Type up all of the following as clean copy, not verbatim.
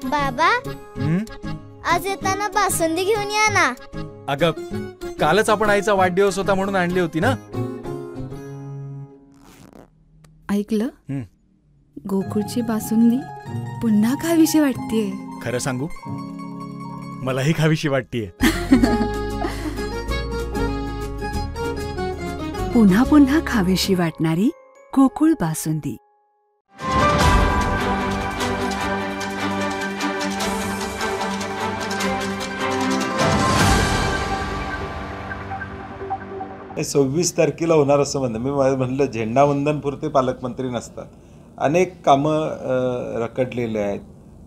बाबा, आज येताना बासुंदी घेऊन या ना. अगं, कालच आपण आईचा वाढदिवस होता म्हणून आणली होती ना. ऐकलं, गोकुळची बासुंदी पुन्हा खावीशी वाटतेय. खरं सांगू, मलाही खावीशी वाटतेय. पुन्हा पुन्हा खावीशी वाटणारी गोकुळ बासुंदी. हे 26 तारखेला होणार असं म्हणलं. मी म्हणलं झेंडावंदन पुरते पालकमंत्री नसतात, अनेक कामं रखडलेले आहेत.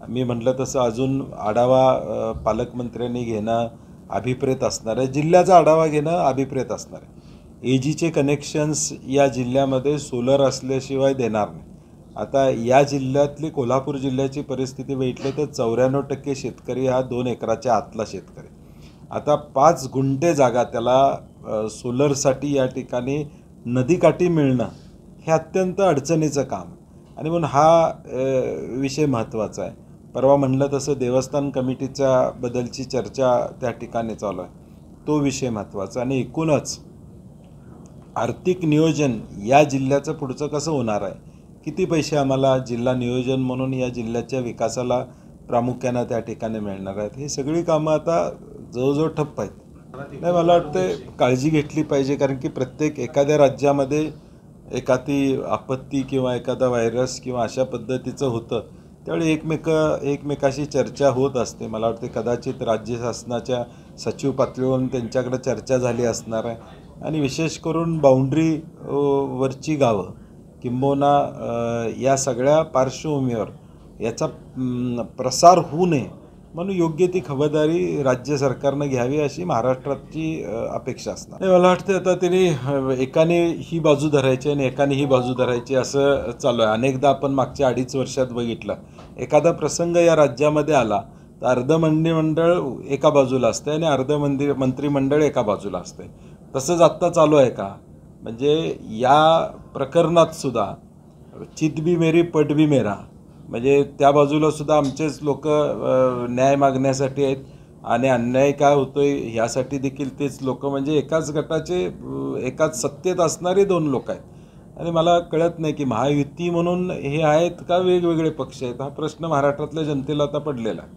मी म्हटलं तसं अजून आढावा पालकमंत्र्यांनी घेणं अभिप्रेत असणार आहे. जिल्ह्याचा आढावा घेणं अभिप्रेत असणार आहे. एजीचे कनेक्शन्स या जिल्ह्यामध्ये सोलर असल्याशिवाय देणार नाही. आता या जिल्ह्यातली कोल्हापूर जिल्ह्याची परिस्थिती बघितली तर 94% शेतकरी हा 2 एकराच्या आतला शेतकरी. आता 5 गुंठे जागा त्याला सोलरसाठी या ठिकाणी नदीकाठी मिळणं हे अत्यंत अडचणीचं काम आणि म्हणून हा विषय महत्त्वाचा आहे. परवा म्हणलं तसं देवस्थान कमिटीच्या बद्दलची चर्चा त्या ठिकाणी चालू आहे, तो विषय महत्त्वाचा. आणि एकूणच आर्थिक नियोजन या जिल्ह्याचं पुढचं कसं होणार आहे, किती पैसे आम्हाला जिल्हा नियोजन म्हणून या जिल्ह्याच्या विकासाला प्रामुख्यानं त्या ठिकाणी मिळणार आहेत, ही सगळी कामं आता जवळजवळ ठप्प आहेत. नाही, मला वाटतं काळजी घेतली पाहिजे, कारण की प्रत्येक एखाद्या राज्यामध्ये एखादी आपत्ती किंवा एखादा व्हायरस किंवा अशा पद्धतीचं होतं त्यावेळी एकमेकाशी चर्चा होत असते. मला वाटते कदाचित राज्य शासनाच्या सचिव पातळीवरून त्यांच्याकडे चर्चा झाली असणार आहे आणि विशेष करून बाउंड्री वरची गावं किंबहुना या सगळ्या पार्श्वभूमीवर याचा प्रसार होऊ नये म्हणून योग्य ती खबरदारी राज्य सरकारनं घ्यावी अशी महाराष्ट्राची अपेक्षा असणार. मला वाटतं आता त्यांनी एकाने ही बाजू धरायची आणि एकाने ही बाजू धरायची असं चालू आहे. अनेकदा आपण मागच्या 2.5 वर्षात बघितलं, एखादा प्रसंग या राज्यामध्ये आला तर अर्ध मंत्रिमंडळ एका बाजूला असते आणि अर्ध मंत्रिमंडळ एका बाजूला असते. तसंच आत्ता चालू आहे का? म्हणजे या प्रकरणात सुद्धा चित भी मेरी पट भी मेरा, म्हणजे त्या बाजूला सुद्धा आमचेच लोक न्याय मागण्यासाठी आहेत आणि अन्याय काय होतोय ह्यासाठी देखील तेच लोक, म्हणजे एकाच गटाचे एकाच सत्तेत असणारे 2 लोक आहेत. आणि मला कळत नाही की महायुती म्हणून हे आहेत का वेगवेगळे पक्ष आहेत, हा प्रश्न महाराष्ट्रातल्या जनतेला आता पडलेला आहे.